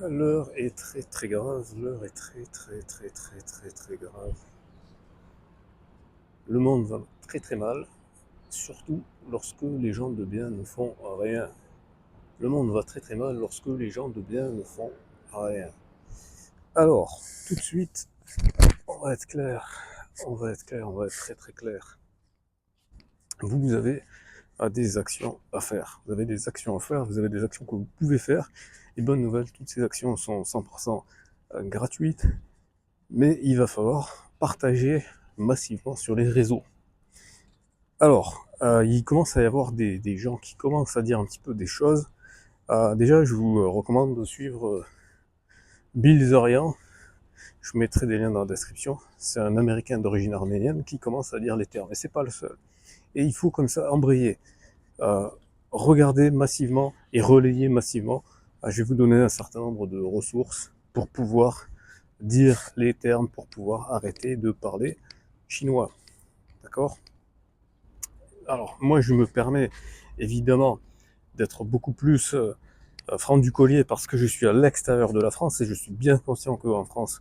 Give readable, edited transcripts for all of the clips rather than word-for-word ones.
L'heure est très très grave, l'heure est très très très très très très grave. Le monde va très très mal, surtout lorsque les gens de bien ne font rien. Le monde va très très mal lorsque les gens de bien ne font rien. Alors, tout de suite, on va être clair, on va être clair, on va être très très clair. Vous avez des actions à faire. Vous avez des actions à faire, vous avez des actions que vous pouvez faire. Et bonne nouvelle, toutes ces actions sont 100% gratuites, mais il va falloir partager massivement sur les réseaux. Alors, il commence à y avoir des gens qui commencent à dire un petit peu des choses. Déjà, je vous recommande de suivre Bill Zorian. Je vous mettrai des liens dans la description. C'est un Américain d'origine arménienne qui commence à dire les termes. Et c'est pas le seul. Et il faut comme ça embrayer. Euh, Regarder massivement et relayer massivement. Je vais vous donner un certain nombre de ressources pour pouvoir dire les termes, pour pouvoir arrêter de parler chinois. D'accord? Alors, moi, je me permets évidemment d'être beaucoup plus franc du collier parce que je suis à l'extérieur de la France et je suis bien conscient qu'en France,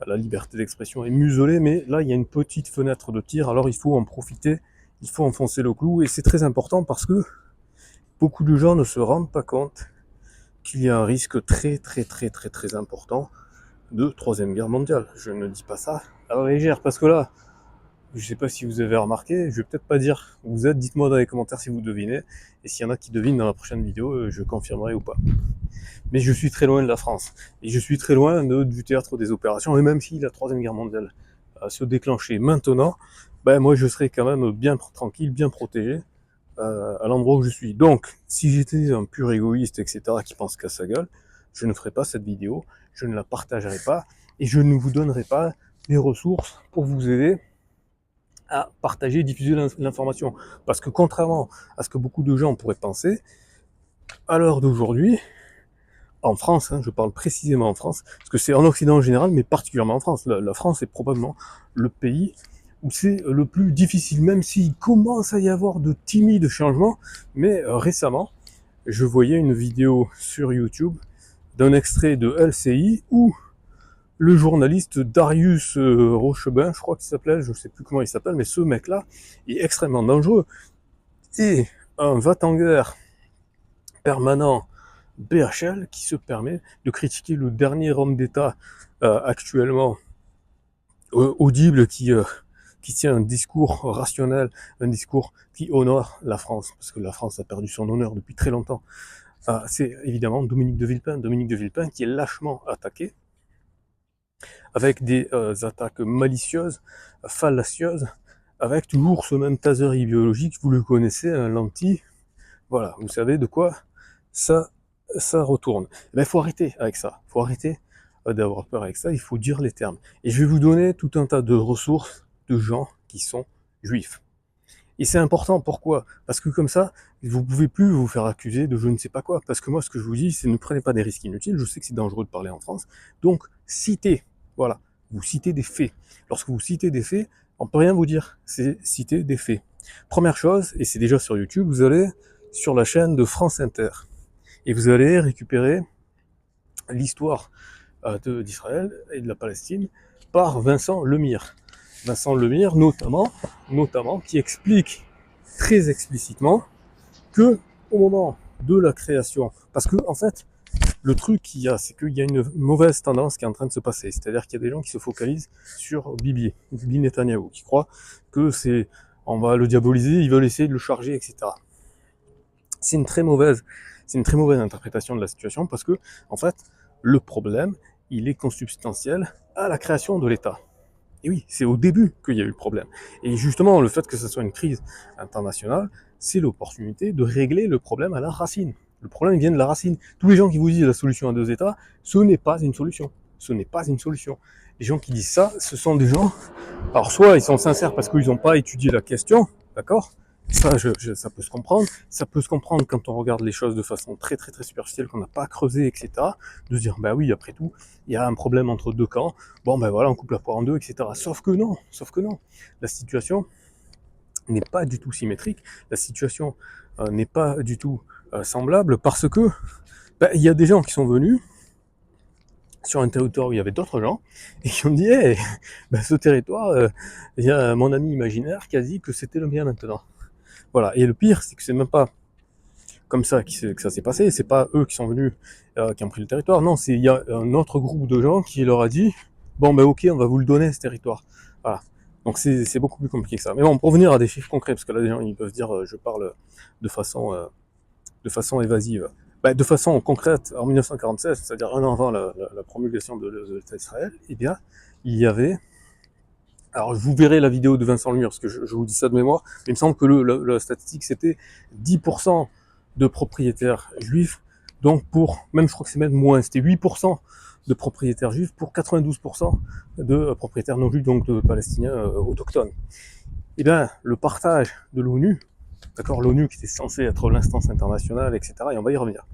la liberté d'expression est muselée, mais là, il y a une petite fenêtre de tir, alors il faut en profiter, il faut enfoncer le clou et c'est très important parce que beaucoup de gens ne se rendent pas compte qu'il y a un risque très très très très très important de troisième guerre mondiale. Je ne dis pas ça à la légère parce que là, je sais pas si vous avez remarqué, je vais peut-être pas dire où vous êtes, dites-moi dans les commentaires si vous devinez, et s'il y en a qui devinent dans la prochaine vidéo, je confirmerai ou pas. Mais je suis très loin de la France, et je suis très loin du théâtre des opérations, et même si la troisième guerre mondiale se déclenchait maintenant, ben moi je serais quand même bien tranquille, bien protégé à l'endroit où je suis. Donc, si j'étais un pur égoïste, etc., qui pense qu'à sa gueule, je ne ferais pas cette vidéo, je ne la partagerai pas, et je ne vous donnerai pas les ressources pour vous aider à partager et diffuser l'information. Parce que contrairement à ce que beaucoup de gens pourraient penser, à l'heure d'aujourd'hui, en France, je parle précisément en France, parce que c'est en Occident en général, mais particulièrement en France. La France est probablement le pays où c'est le plus difficile, même s'il commence à y avoir de timides changements. Mais récemment, je voyais une vidéo sur YouTube d'un extrait de LCI où le journaliste Darius Rochebin, je crois qu'il s'appelait, je ne sais plus comment il s'appelle, mais ce mec-là est extrêmement dangereux. Et un va-t-en-guerre permanent BHL qui se permet de critiquer le dernier homme d'État actuellement audible qui tient un discours rationnel, un discours qui honore la France, parce que la France a perdu son honneur depuis très longtemps. C'est évidemment Dominique de Villepin qui est lâchement attaqué, avec des attaques malicieuses, fallacieuses, avec toujours ce même taser idéologique, vous le connaissez, un lentille, voilà, vous savez de quoi ça, ça retourne. Il faut arrêter avec ça, il faut arrêter d'avoir peur avec ça, il faut dire les termes. Et je vais vous donner tout un tas de ressources de gens qui sont juifs. Et c'est important, pourquoi? Parce que comme ça, vous pouvez plus vous faire accuser de je ne sais pas quoi. Parce que moi, ce que je vous dis, c'est ne prenez pas des risques inutiles. Je sais que c'est dangereux de parler en France. Donc, citez. Voilà. Vous citez des faits. Lorsque vous citez des faits, on peut rien vous dire. C'est citer des faits. Première chose, et c'est déjà sur YouTube, vous allez sur la chaîne de France Inter. Et vous allez récupérer l'histoire d'Israël et de la Palestine par Vincent Lemire. Vincent Lemire, notamment, qui explique très explicitement que au moment de la création, parce que en fait, le truc qu'il y a, c'est qu'il y a une mauvaise tendance qui est en train de se passer. C'est-à-dire qu'il y a des gens qui se focalisent sur Bibi Netanyahou, qui croient que on va le diaboliser, ils veulent essayer de le charger, etc. C'est une très mauvaise interprétation de la situation parce que, en fait, le problème, il est consubstantiel à la création de l'État. Et oui, c'est au début qu'il y a eu le problème. Et justement, le fait que ce soit une crise internationale, c'est l'opportunité de régler le problème à la racine. Le problème vient de la racine. Tous les gens qui vous disent la solution à deux États, ce n'est pas une solution. Ce n'est pas une solution. Les gens qui disent ça, ce sont des gens, alors soit ils sont sincères parce qu'ils n'ont pas étudié la question, d'accord? Ça, ça peut se comprendre. Ça peut se comprendre quand on regarde les choses de façon très très très superficielle, qu'on n'a pas creusé, etc. De se dire, bah oui, après tout, il y a un problème entre deux camps. Bon, ben voilà, on coupe la poire en deux, etc. Sauf que non. La situation n'est pas du tout symétrique. La situation n'est pas du tout semblable parce que il y a des gens qui sont venus sur un territoire où il y avait d'autres gens, et qui ont dit hey, ben, ce territoire, il y a mon ami imaginaire qui a dit que c'était le mien maintenant. Voilà, et le pire, c'est que c'est même pas comme ça que ça s'est passé, c'est pas eux qui sont venus, qui ont pris le territoire, non, il y a un autre groupe de gens qui leur a dit bon ben ok, on va vous le donner ce territoire. Voilà. Donc c'est beaucoup plus compliqué que ça. Mais bon, pour venir à des chiffres concrets, parce que là les gens ils peuvent dire je parle de façon évasive. Bah, de façon concrète, en 1947, c'est-à-dire un an avant la promulgation de l'État d'Israël, eh bien, il y avait... Alors, vous verrez la vidéo de Vincent Lemur, parce que je vous dis ça de mémoire, mais il me semble que la statistique, c'était 10% de propriétaires juifs, donc même je crois que c'est même moins, c'était 8% de propriétaires juifs pour 92% de propriétaires non juifs, donc de Palestiniens autochtones. Eh bien, le partage de l'ONU, d'accord, l'ONU qui était censée être l'instance internationale, etc., et on va y revenir,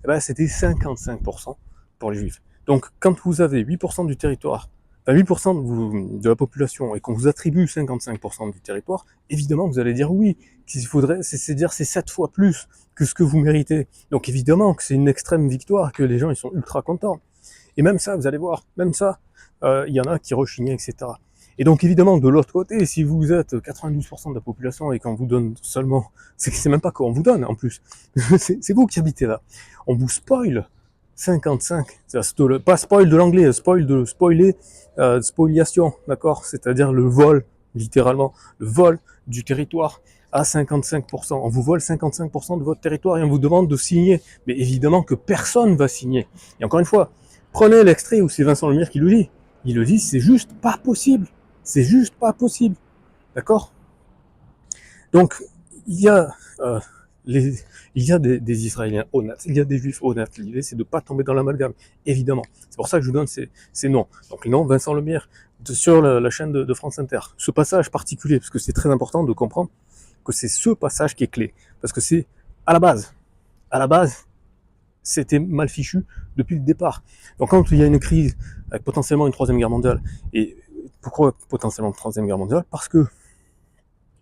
eh ben, c'était 55% pour les juifs. Donc quand vous avez 8% du territoire, enfin 8% de la population, et qu'on vous attribue 55% du territoire, évidemment vous allez dire oui, qu'il faudrait, c'est dire c'est 7 fois plus que ce que vous méritez. Donc évidemment que c'est une extrême victoire, que les gens ils sont ultra contents. Et même ça, vous allez voir, même ça, y en a qui rechignaient, etc. Et donc évidemment, de l'autre côté, si vous êtes 92% de la population et qu'on vous donne seulement, c'est même pas qu'on vous donne en plus, c'est vous qui habitez là. On vous spoil 55, pas spoil de l'anglais, spoiler, spoliation, d'accord, c'est-à-dire le vol, littéralement, le vol du territoire à 55%. On vous vole 55% de votre territoire et on vous demande de signer. Mais évidemment que personne va signer. Et encore une fois, prenez l'extrait où c'est Vincent Lemire qui le dit. Il le dit, c'est juste pas possible. C'est juste pas possible. D'accord? Donc, il y a, euh, les, il y a des Israéliens honnêtes, il y a des Juifs honnêtes. L'idée, c'est de ne pas tomber dans l'amalgame, évidemment. C'est pour ça que je vous donne ces noms. Donc, les noms, Vincent Lemire, sur la chaîne de France Inter. Ce passage particulier, parce que c'est très important de comprendre que c'est ce passage qui est clé. Parce que c'est à la base, c'était mal fichu depuis le départ. Donc quand il y a une crise avec potentiellement une troisième guerre mondiale, et pourquoi potentiellement une troisième guerre mondiale? Parce que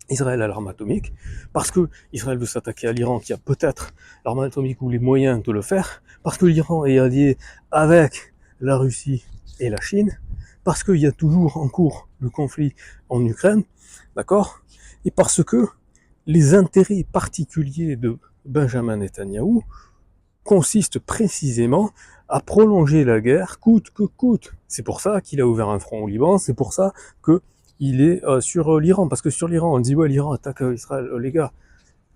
Israël a l'arme atomique, parce que Israël veut s'attaquer à l'Iran qui a peut-être l'arme atomique ou les moyens de le faire, parce que l'Iran est allié avec la Russie et la Chine, parce qu'il y a toujours en cours le conflit en Ukraine, d'accord? Et parce que les intérêts particuliers de Benjamin Netanyahou consiste précisément à prolonger la guerre coûte que coûte. C'est pour ça qu'il a ouvert un front au Liban, c'est pour ça qu'il est sur l'Iran. Parce que sur l'Iran, on dit ouais, l'Iran attaque Israël. Les gars,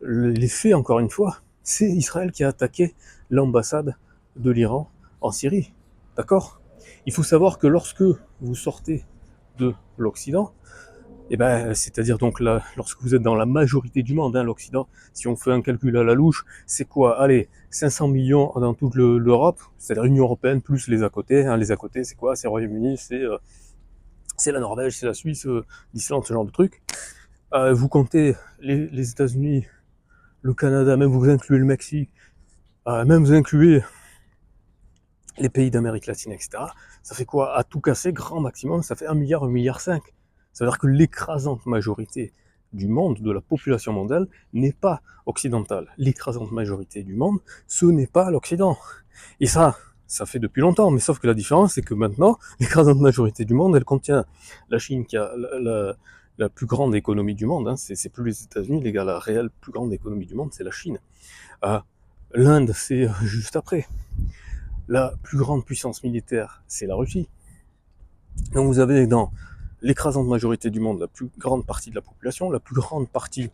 les faits, encore une fois, c'est Israël qui a attaqué l'ambassade de l'Iran en Syrie. D'accord? Il faut savoir que lorsque vous sortez de l'Occident, et ben, c'est-à-dire donc là, lorsque vous êtes dans la majorité du monde, hein, l'Occident, si on fait un calcul à la louche, c'est quoi? Allez, 500 millions dans toute l'Europe, c'est-à-dire l'Union Européenne plus les à côté. Hein, les à côté, c'est quoi? C'est le Royaume-Uni, c'est la Norvège, c'est la Suisse, l'Islande, ce genre de truc. Vous comptez les États-Unis, le Canada, même vous incluez le Mexique, même vous incluez les pays d'Amérique latine, etc. Ça fait quoi? À tout casser, grand maximum, ça fait 1 milliard, 1,5 milliard. Ça veut dire que l'écrasante majorité du monde, de la population mondiale, n'est pas occidentale. L'écrasante majorité du monde, ce n'est pas l'Occident. Et ça fait depuis longtemps, mais sauf que la différence, c'est que maintenant, l'écrasante majorité du monde, elle contient la Chine qui a la plus grande économie du monde, hein, c'est plus les États-Unis, les gars, la réelle plus grande économie du monde, c'est la Chine. L'Inde, c'est juste après. La plus grande puissance militaire, c'est la Russie. Donc vous avez dans l'écrasante majorité du monde la plus grande partie de la population, la plus grande partie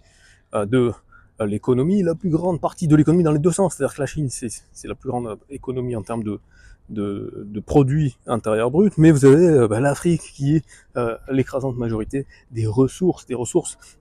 de l'économie, la plus grande partie de l'économie dans les deux sens. C'est-à-dire que la Chine, c'est la plus grande économie en termes de produits intérieurs bruts, mais vous avez l'Afrique qui est l'écrasante majorité des ressources.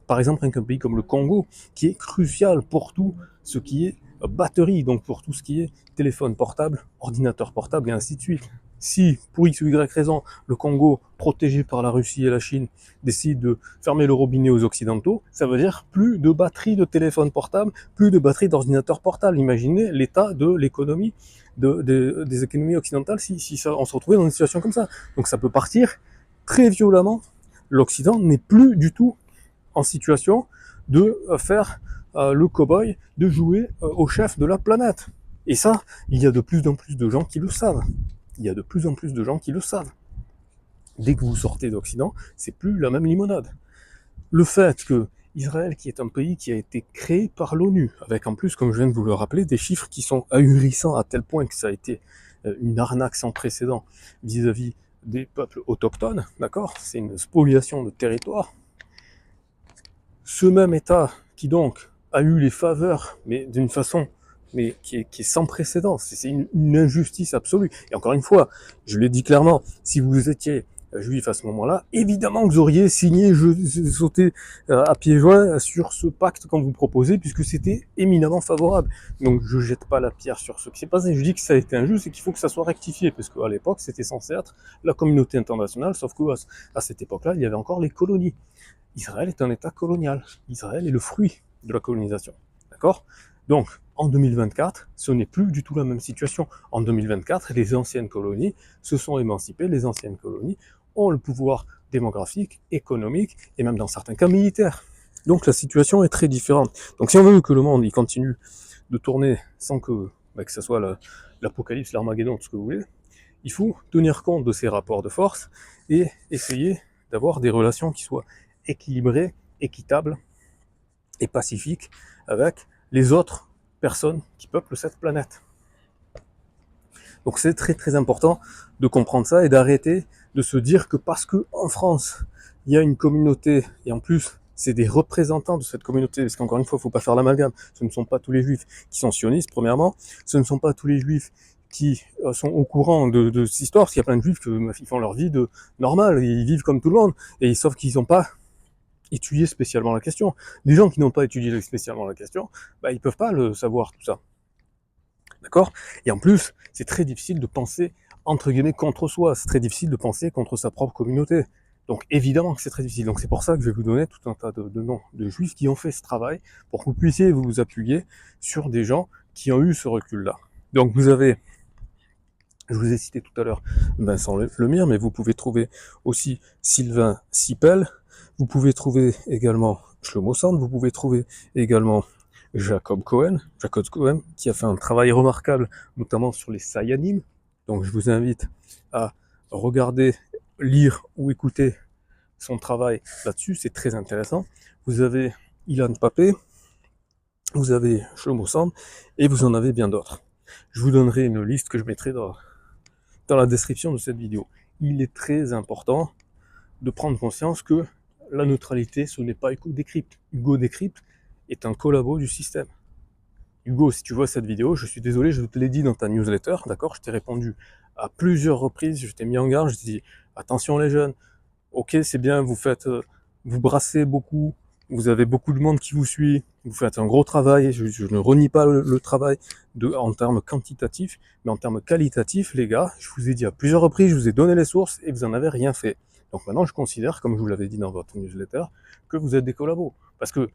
Par exemple, un pays comme le Congo, qui est crucial pour tout ce qui est batterie, donc pour tout ce qui est téléphone portable, ordinateur portable et ainsi de suite. Si, pour X ou Y raison, le Congo, protégé par la Russie et la Chine, décide de fermer le robinet aux Occidentaux, ça veut dire plus de batterie de téléphone portable, plus de batterie d'ordinateur portable. Imaginez l'état de l'économie, des économies occidentales si ça, on se retrouvait dans une situation comme ça. Donc ça peut partir très violemment. L'Occident n'est plus du tout en situation de faire le cow-boy, de jouer au chef de la planète. Et ça, il y a de plus en plus de gens qui le savent. il y a de plus en plus de gens qui le savent. Dès que vous sortez d'Occident, c'est plus la même limonade. Le fait que Israël, qui est un pays qui a été créé par l'ONU, avec en plus, comme je viens de vous le rappeler, des chiffres qui sont ahurissants à tel point que ça a été une arnaque sans précédent vis-à-vis des peuples autochtones, d'accord? C'est une spoliation de territoire. Ce même État qui donc a eu les faveurs, mais d'une façon qui est sans précédent, c'est une injustice absolue. Et encore une fois, je l'ai dit clairement, si vous étiez juif à ce moment-là, évidemment que vous auriez signé, sauté à pieds joints sur ce pacte qu'on vous proposait, puisque c'était éminemment favorable. Donc je jette pas la pierre sur ce qui s'est passé, je dis que ça a été injuste et qu'il faut que ça soit rectifié, parce qu'à l'époque, c'était censé être la communauté internationale, sauf qu'à cette époque-là, il y avait encore les colonies. Israël est un État colonial. Israël est le fruit de la colonisation. D'accord? Donc, en 2024, ce n'est plus du tout la même situation. En 2024, les anciennes colonies se sont émancipées, les anciennes colonies ont le pouvoir démographique, économique et même dans certains cas militaire. Donc la situation est très différente. Donc si on veut que le monde il continue de tourner sans que ça soit l'apocalypse, l'Armageddon, tout ce que vous voulez, il faut tenir compte de ces rapports de force et essayer d'avoir des relations qui soient équilibrées, équitables et pacifiques avec les autres personnes qui peuplent cette planète. Donc c'est très très important de comprendre ça et d'arrêter de se dire que parce que en France, il y a une communauté, et en plus, c'est des représentants de cette communauté, parce qu'encore une fois, il ne faut pas faire l'amalgame, ce ne sont pas tous les juifs qui sont sionistes, premièrement, ce ne sont pas tous les juifs qui sont au courant de cette histoire, parce qu'il y a plein de juifs qui font leur vie normale, ils vivent comme tout le monde, et sauf qu'ils n'ont pas étudié spécialement la question. Les gens qui n'ont pas étudié spécialement la question, ils peuvent pas le savoir tout ça. D'accord? Et en plus, c'est très difficile de penser, entre guillemets, contre soi. C'est très difficile de penser contre sa propre communauté. Donc évidemment que c'est très difficile. Donc c'est pour ça que je vais vous donner tout un tas de noms de juifs qui ont fait ce travail pour que vous puissiez vous appuyer sur des gens qui ont eu ce recul-là. Donc vous avez, je vous ai cité tout à l'heure Vincent Lemire, mais vous pouvez trouver aussi Sylvain Sipel, vous pouvez trouver également Shlomo Sand, vous pouvez trouver également Jacob Cohen, qui a fait un travail remarquable, notamment sur les Sayanim. Donc je vous invite à regarder, lire ou écouter son travail là-dessus, c'est très intéressant. Vous avez Ilan Papé, vous avez Shlomo Sand, et vous en avez bien d'autres. Je vous donnerai une liste que je mettrai dans la description de cette vidéo. Il est très important de prendre conscience que la neutralité, ce n'est pas Hugo Décrypte. Hugo Décrypte est un collabo du système. Hugo, si tu vois cette vidéo, je suis désolé, je te l'ai dit dans ta newsletter, d'accord? Je t'ai répondu à plusieurs reprises, je t'ai mis en garde, je t'ai dit, attention les jeunes, ok, c'est bien, vous brassez beaucoup, vous avez beaucoup de monde qui vous suit, vous faites un gros travail, je ne renie pas le travail en termes quantitatifs, mais en termes qualitatifs, les gars, je vous ai dit à plusieurs reprises, je vous ai donné les sources et vous en avez rien fait. Donc maintenant, je considère, comme je vous l'avais dit dans votre newsletter, que vous êtes des collabos. Parce que,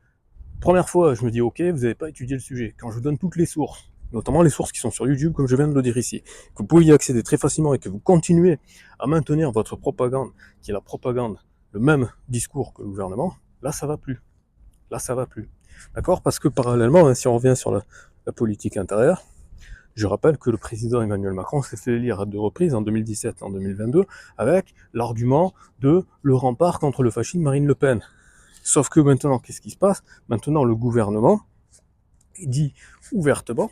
première fois, je me dis, ok, vous n'avez pas étudié le sujet. Quand je vous donne toutes les sources, notamment les sources qui sont sur YouTube, comme je viens de le dire ici, que vous pouvez y accéder très facilement et que vous continuez à maintenir votre propagande, qui est la propagande, le même discours que le gouvernement, là, ça va plus. Là, ça va plus. D'accord? Parce que parallèlement, si on revient sur la politique intérieure, je rappelle que le président Emmanuel Macron s'est fait élire à 2 reprises, en 2017 et en 2022, avec l'argument de le rempart contre le fascisme Marine Le Pen. Sauf que maintenant, qu'est-ce qui se passe? Maintenant, le gouvernement dit ouvertement,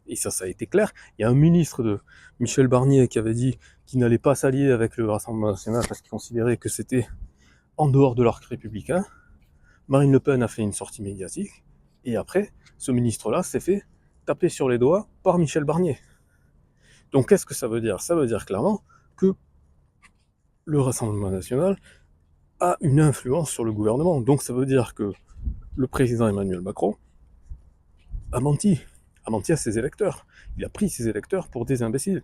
et ça a été clair, il y a un ministre de Michel Barnier qui avait dit qu'il n'allait pas s'allier avec le Rassemblement national parce qu'il considérait que c'était en dehors de l'arc républicain. Marine Le Pen a fait une sortie médiatique, et après, ce ministre-là s'est fait taper sur les doigts par Michel Barnier. Donc qu'est-ce que ça veut dire? Ça veut dire clairement que le Rassemblement national a une influence sur le gouvernement. Donc ça veut dire que le président Emmanuel Macron a menti à ses électeurs. Il a pris ses électeurs pour des imbéciles.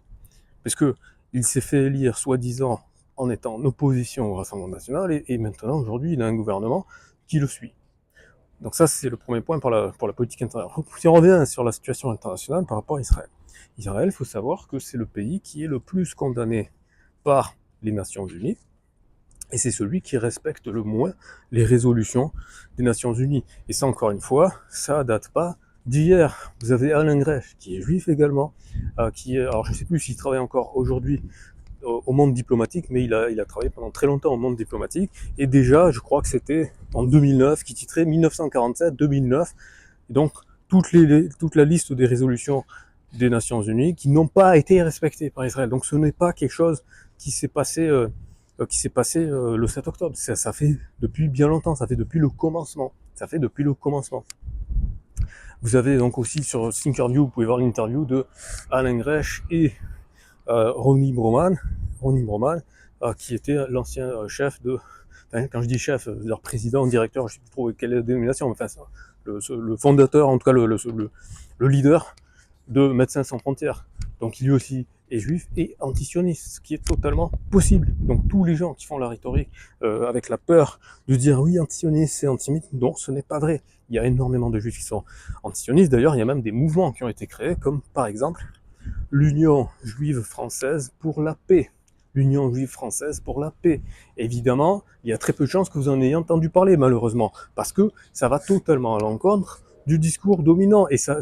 Puisque il s'est fait élire soi-disant en étant en opposition au Rassemblement national, et maintenant, aujourd'hui, il a un gouvernement qui le suit. Donc ça, c'est le premier point pour la politique intérieure. Si on revient sur la situation internationale par rapport à Israël. Israël, il faut savoir que c'est le pays qui est le plus condamné par les Nations Unies, et c'est celui qui respecte le moins les résolutions des Nations Unies. Et ça, encore une fois, ça date pas d'hier, vous avez Alain Grèche, qui est juif également, alors je ne sais plus s'il travaille encore aujourd'hui au monde diplomatique, mais il a travaillé pendant très longtemps au monde diplomatique, et déjà, je crois que c'était en 2009, qui titrait 1947-2009, et donc toute la liste des résolutions des Nations Unies qui n'ont pas été respectées par Israël. Donc ce n'est pas quelque chose qui s'est passé le 7 octobre. Ça fait depuis bien longtemps, ça fait depuis le commencement. Ça fait depuis le commencement. Vous avez donc aussi sur Thinkerview, vous pouvez voir l'interview de Alain Grèche et Ronnie Broman, qui était l'ancien chef de, enfin, quand je dis chef, leur président, directeur, je ne sais plus trop quelle est la dénomination, enfin, le fondateur, en tout cas le leader de Médecins sans frontières. Donc lui aussi est juif et antisioniste, ce qui est totalement possible. Donc tous les gens qui font la rhétorique avec la peur de dire oui, antisioniste, c'est antisémite, non, ce n'est pas vrai. Il y a énormément de juifs qui sont antisionistes. D'ailleurs, il y a même des mouvements qui ont été créés, comme par exemple l'Union juive française pour la paix. L'Union juive française pour la paix. Évidemment, il y a très peu de chances que vous en ayez entendu parler, malheureusement, parce que ça va totalement à l'encontre du discours dominant, et ça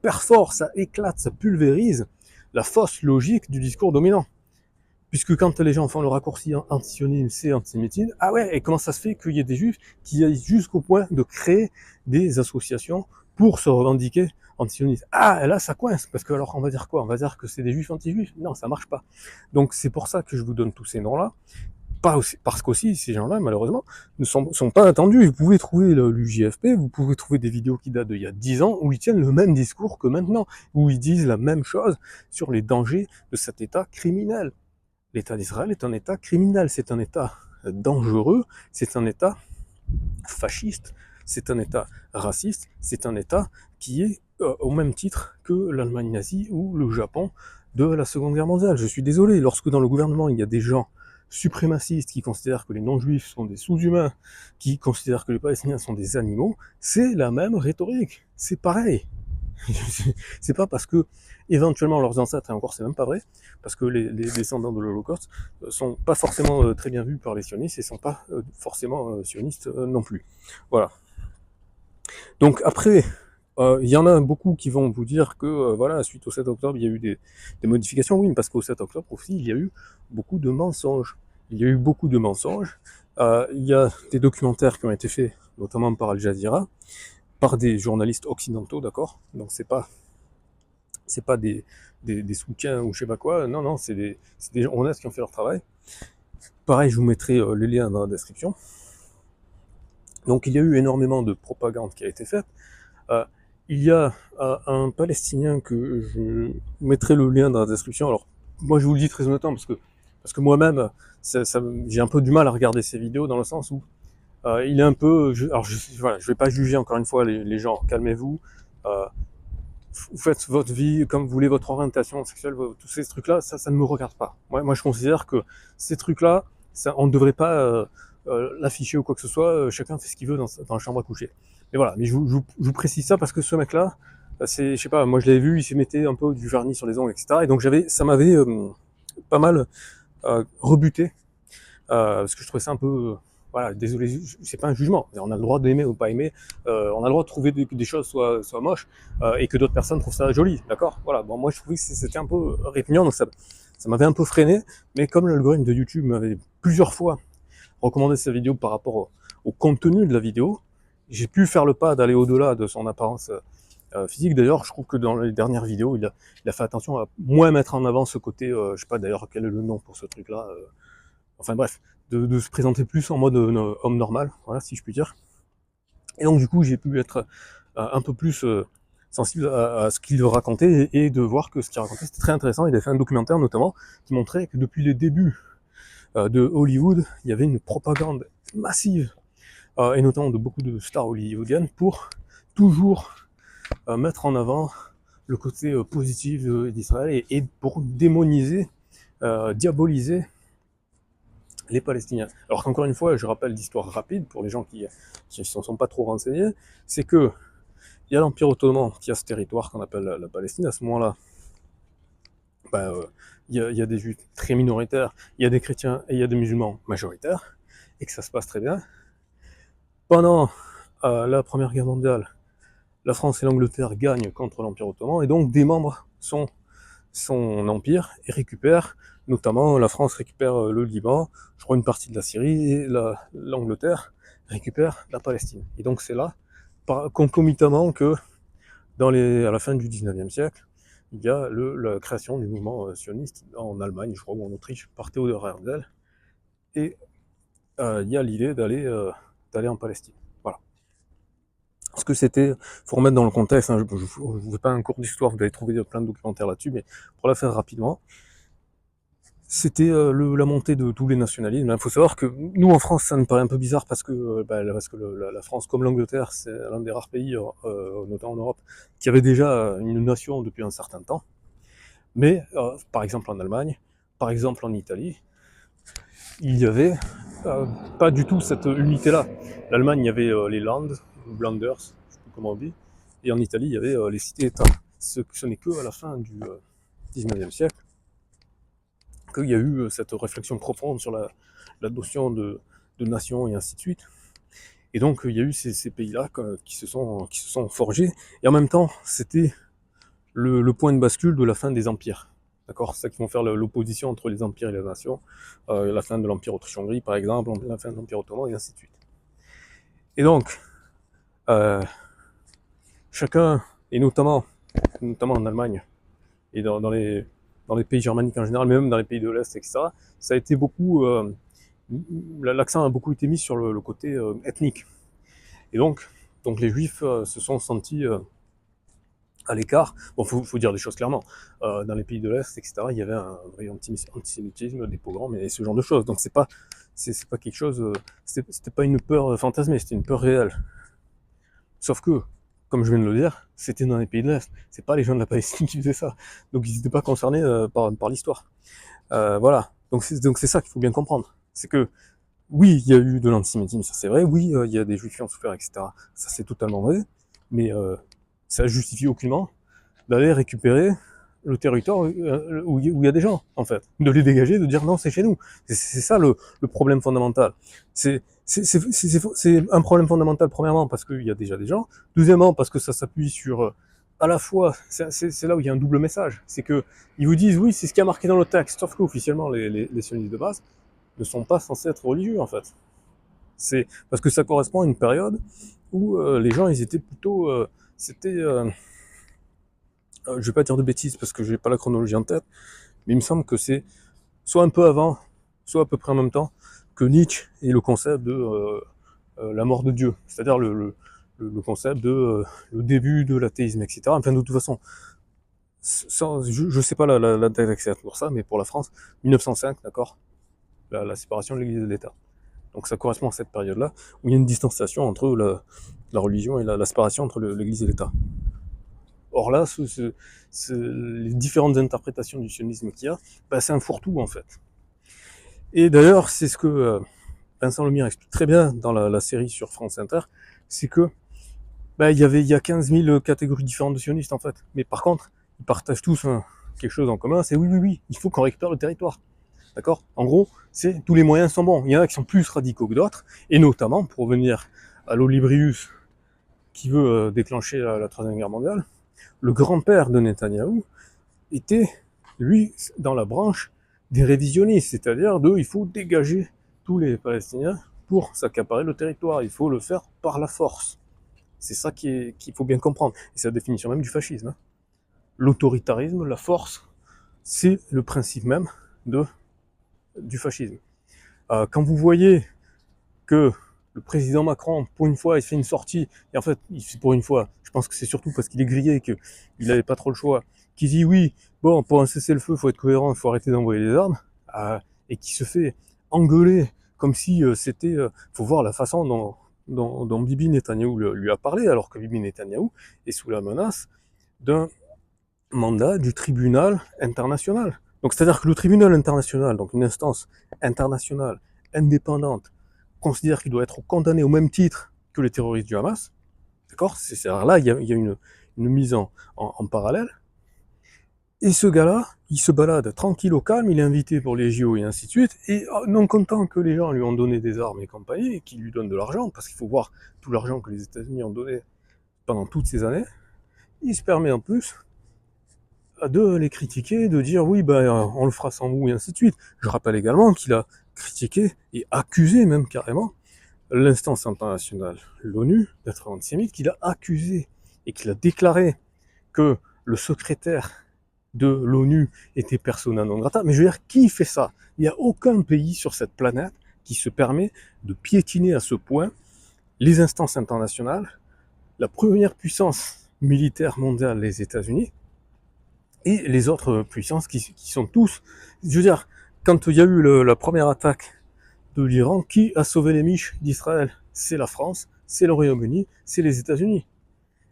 perfore, ça éclate, ça pulvérise la fausse logique du discours dominant. Puisque quand les gens font le raccourci antisionisme, c'est antisémitisme, ah ouais, et comment ça se fait qu'il y ait des juifs qui aillent jusqu'au point de créer des associations pour se revendiquer antisionistes? Ah, et là ça coince, parce que alors on va dire quoi? On va dire que c'est des juifs anti-juifs? Non, ça marche pas. Donc c'est pour ça que je vous donne tous ces noms-là, parce qu'aussi ces gens-là, malheureusement, ne sont pas attendus. Vous pouvez trouver l'UJFP, vous pouvez trouver des vidéos qui datent d'il y a 10 ans, où ils tiennent le même discours que maintenant, où ils disent la même chose sur les dangers de cet État criminel. L'État d'Israël est un État criminel, c'est un État dangereux, c'est un État fasciste, c'est un État raciste, c'est un État qui est au même titre que l'Allemagne nazie ou le Japon de la Seconde Guerre mondiale. Je suis désolé, lorsque dans le gouvernement il y a des gens suprémacistes qui considèrent que les non-juifs sont des sous-humains, qui considèrent que les Palestiniens sont des animaux, c'est la même rhétorique, c'est pareil. C'est pas parce que éventuellement leurs ancêtres, et encore c'est même pas vrai, parce que les descendants de l'Holocauste sont pas forcément très bien vus par les sionistes et sont pas forcément sionistes non plus. Voilà. Donc après, il y en a beaucoup qui vont vous dire que voilà, suite au 7 octobre, il y a eu des modifications. Oui, parce qu'au 7 octobre aussi, il y a eu beaucoup de mensonges. Il y a eu beaucoup de mensonges. Il y a des documentaires qui ont été faits, notamment par Al Jazeera, par des journalistes occidentaux, d'accord? Donc c'est pas des soutiens ou je sais pas quoi, non, non, c'est des journalistes qui ont fait leur travail. Pareil, je vous mettrai les liens dans la description. Donc il y a eu énormément de propagande qui a été faite. Il y a un Palestinien que je mettrai le lien dans la description. Alors moi je vous le dis très honnêtement parce que moi-même j'ai un peu du mal à regarder ces vidéos dans le sens où il est un peu, alors voilà, je vais pas juger encore une fois les gens, calmez-vous. Vous faites votre vie comme vous voulez, votre orientation sexuelle, tous ces trucs-là, ça ne me regarde pas. Moi, je considère que ces trucs-là, on ne devrait pas l'afficher ou quoi que ce soit. Chacun fait ce qu'il veut dans la chambre à coucher. Mais voilà, mais je vous précise ça parce que ce mec-là, je sais pas, moi je l'avais vu, il se mettait un peu du vernis sur les ongles, etc. Et donc ça m'avait pas mal rebuté parce que je trouvais ça un peu voilà, désolé, c'est pas un jugement. On a le droit d'aimer ou pas aimer. On a le droit de trouver que des choses soient moches et que d'autres personnes trouvent ça joli, d'accord? Voilà. Bon, moi je trouvais que c'était un peu répugnant, donc ça m'avait un peu freiné. Mais comme l'algorithme de YouTube m'avait plusieurs fois recommandé cette vidéo par rapport au contenu de la vidéo, j'ai pu faire le pas d'aller au-delà de son apparence physique. D'ailleurs, je trouve que dans les dernières vidéos, il a fait attention à moins mettre en avant ce côté, je sais pas d'ailleurs quel est le nom pour ce truc-là. Enfin bref, de se présenter plus en mode homme normal, voilà, si je puis dire. Et donc du coup, j'ai pu être un peu plus sensible à ce qu'il racontait et de voir que ce qu'il racontait c'était très intéressant. Il a fait un documentaire notamment qui montrait que depuis les débuts de Hollywood, il y avait une propagande massive et notamment de beaucoup de stars hollywoodiennes pour toujours mettre en avant le côté positif d'Israël et pour démoniser, diaboliser les Palestiniens. Alors qu'encore une fois, je rappelle l'histoire rapide pour les gens qui ne sont pas trop renseignés, c'est que il y a l'Empire ottoman qui a ce territoire qu'on appelle la Palestine. À ce moment-là, ben, il y a des juifs très minoritaires, il y a des chrétiens et il y a des musulmans majoritaires, et que ça se passe très bien. Pendant la Première Guerre mondiale, la France et l'Angleterre gagnent contre l'Empire ottoman, et donc démembrent son empire et récupèrent, notamment la France récupère le Liban, je crois une partie de la Syrie, et l'Angleterre récupère la Palestine. Et donc c'est là, concomitamment, que à la fin du 19e siècle, il y a la création du mouvement sioniste en Allemagne, je crois, ou en Autriche, par Theodor Herzl, et il y a l'idée d'aller en Palestine. Voilà. Ce que c'était, faut remettre dans le contexte, hein, je ne vous fais pas un cours d'histoire, vous allez trouver plein de documentaires là-dessus, mais pour la faire rapidement, c'était la montée de tous les nationalismes. Il faut savoir que nous, en France, ça nous paraît un peu bizarre parce que, la France, comme l'Angleterre, c'est l'un des rares pays, notamment en Europe, qui avait déjà une nation depuis un certain temps. Mais, par exemple en Allemagne, par exemple en Italie, il n'y avait pas du tout cette unité-là. L'Allemagne, il y avait les Land, Landers, je ne sais plus comment on dit, et en Italie, il y avait les cités-États. Ce n'est que à la fin du 19e siècle qu'il y a eu cette réflexion profonde sur la notion de nation et ainsi de suite. Et donc il y a eu ces pays-là qui se sont forgés, et en même temps c'était le point de bascule de la fin des empires. D'accord, c'est ça qui vont faire l'opposition entre les empires et les nations, la fin de l'empire Autriche-Hongrie par exemple, la fin de l'empire ottoman, et ainsi de suite. Et donc, chacun, et notamment en Allemagne, et dans les pays germaniques en général, mais même dans les pays de l'Est, etc., ça a été beaucoup, l'accent a beaucoup été mis sur le côté ethnique. Et donc les Juifs se sont sentis à l'écart. Bon, faut dire des choses clairement. Dans les pays de l'Est, etc., il y avait un vrai antisémitisme, des pogroms, et ce genre de choses. Donc c'est pas quelque chose, c'était pas une peur fantasmée, c'était une peur réelle. Sauf que, comme je viens de le dire, c'était dans les pays de l'Est. C'est pas les gens de la Palestine qui faisaient ça. Donc ils n'étaient pas concernés par l'histoire. Voilà. Donc c'est ça qu'il faut bien comprendre. C'est que, oui, il y a eu de l'antisémitisme, ça c'est vrai. Oui, il y a des juifs qui ont souffert, etc. Ça c'est totalement vrai. Mais ça justifie aucunement d'aller récupérer le territoire où il y a des gens, en fait. De les dégager, de dire non, c'est chez nous. C'est ça le problème fondamental. C'est un problème fondamental, premièrement, parce qu'il y a déjà des gens. Deuxièmement, parce que ça s'appuie sur, à la fois, c'est là où il y a un double message. C'est que ils vous disent, oui, c'est ce qui a marqué dans le texte, sauf qu'officiellement, les sionistes de base ne sont pas censés être religieux, en fait. C'est parce que ça correspond à une période où les gens, ils étaient plutôt... je vais pas dire de bêtises parce que j'ai pas la chronologie en tête, mais il me semble que c'est soit un peu avant, soit à peu près en même temps que Nietzsche et le concept de la mort de Dieu, c'est-à-dire le concept de le début de l'athéisme, etc. Enfin, de toute façon, je sais pas la date exacte pour ça, mais pour la France, 1905, d'accord, la séparation de l'Église et de l'État. Donc ça correspond à cette période-là, où il y a une distanciation entre la religion et la séparation entre l'Église et l'État. Or là, les différentes interprétations du sionisme qu'il y a, c'est un fourre-tout en fait. Et d'ailleurs, c'est ce que Vincent Lemire explique très bien dans la série sur France Inter, c'est que il y a 15 000 catégories différentes de sionistes en fait. Mais par contre, ils partagent tous quelque chose en commun, c'est oui, il faut qu'on récupère le territoire. D'accord ? En gros, tous les moyens sont bons. Il y en a qui sont plus radicaux que d'autres, et notamment, pour revenir à l'Olibrius qui veut déclencher la Troisième Guerre mondiale, le grand-père de Netanyahou était, lui, dans la branche des révisionnistes, c'est-à-dire il faut dégager tous les Palestiniens pour s'accaparer le territoire, il faut le faire par la force. C'est ça qu'il faut bien comprendre, et c'est la définition même du fascisme. Hein. L'autoritarisme, la force, c'est le principe même du fascisme. Quand vous voyez que le président Macron, pour une fois, il fait une sortie, et en fait, pour une fois, je pense que c'est surtout parce qu'il est grillé, qu'il n'avait pas trop le choix, qui dit oui, bon, pour un cessez-le-feu, il faut être cohérent, il faut arrêter d'envoyer les armes, et qui se fait engueuler, comme si c'était... faut voir la façon dont Bibi Netanyahou lui a parlé, alors que Bibi Netanyahou est sous la menace d'un mandat du tribunal international. Donc c'est-à-dire que le tribunal international, donc une instance internationale, indépendante, considère qu'il doit être condamné au même titre que les terroristes du Hamas, d'accord ? Alors là, il y a une mise en parallèle. Et ce gars-là, il se balade tranquille au calme, il est invité pour les JO et ainsi de suite, et non content que les gens lui ont donné des armes et compagnie, et qu'ils lui donnent de l'argent, parce qu'il faut voir tout l'argent que les États-Unis ont donné pendant toutes ces années, il se permet en plus de les critiquer, de dire oui, ben, on le fera sans vous, et ainsi de suite. Je rappelle également qu'il a critiqué et accusé même carrément l'instance internationale, l'ONU, d'être antisémite, qu'il a accusé et qu'il a déclaré que le secrétaire de l'ONU était persona non grata. Mais je veux dire, qui fait ça? Il n'y a aucun pays sur cette planète qui se permet de piétiner à ce point les instances internationales, la première puissance militaire mondiale, les États-Unis, et les autres puissances qui sont tous... Je veux dire, quand il y a eu la première attaque de l'Iran, qui a sauvé les miches d'Israël? C'est la France, c'est le Royaume-Uni, c'est les États-Unis.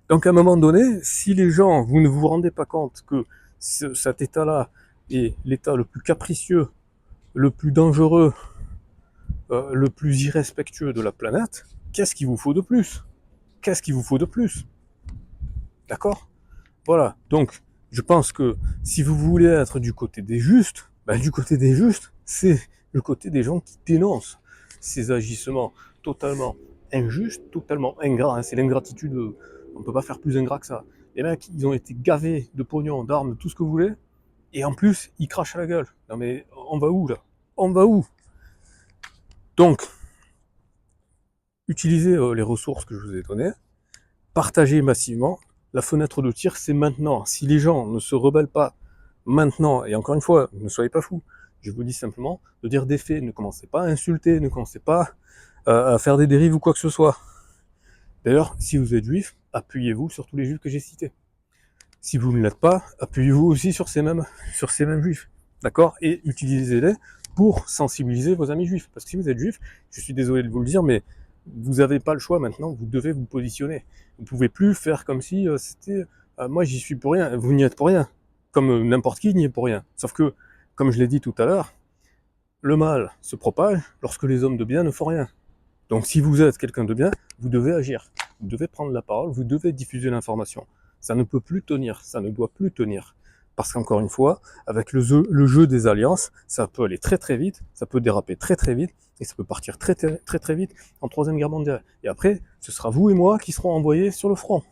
Donc à un moment donné, si les gens, vous ne vous rendez pas compte que cet État-là est l'État le plus capricieux, le plus dangereux, le plus irrespectueux de la planète, qu'est-ce qu'il vous faut de plus? Qu'est-ce qu'il vous faut de plus? D'accord? Voilà. Donc, je pense que si vous voulez être du côté des justes, ben, du côté des justes, c'est le côté des gens qui dénoncent ces agissements totalement injustes, totalement ingrats. Hein. C'est l'ingratitude, on ne peut pas faire plus ingrat que ça. Les mecs, ils ont été gavés de pognon, d'armes, de tout ce que vous voulez, et en plus, ils crachent à la gueule. Non mais, on va où là? On va où? Donc, utilisez les ressources que je vous ai données, partagez massivement. La fenêtre de tir, c'est maintenant. Si les gens ne se rebellent pas maintenant, et encore une fois, ne soyez pas fous, je vous dis simplement de dire des faits, ne commencez pas à insulter, ne commencez pas à faire des dérives ou quoi que ce soit. D'ailleurs, si vous êtes juif, appuyez-vous sur tous les juifs que j'ai cités. Si vous ne l'êtes pas, appuyez-vous aussi sur ces mêmes juifs. D'accord? Et utilisez-les pour sensibiliser vos amis juifs. Parce que si vous êtes juif, je suis désolé de vous le dire, mais vous n'avez pas le choix maintenant, vous devez vous positionner. Vous ne pouvez plus faire comme si c'était moi j'y suis pour rien, vous n'y êtes pour rien. Comme n'importe qui n'y est pour rien. Sauf que, comme je l'ai dit tout à l'heure, le mal se propage lorsque les hommes de bien ne font rien. Donc si vous êtes quelqu'un de bien, vous devez agir. Vous devez prendre la parole, vous devez diffuser l'information. Ça ne peut plus tenir, ça ne doit plus tenir. Parce qu'encore une fois, avec le jeu des alliances, ça peut aller très très vite, ça peut déraper très très vite, et ça peut partir très très très, très vite en Troisième Guerre mondiale. Et après, ce sera vous et moi qui serons envoyés sur le front.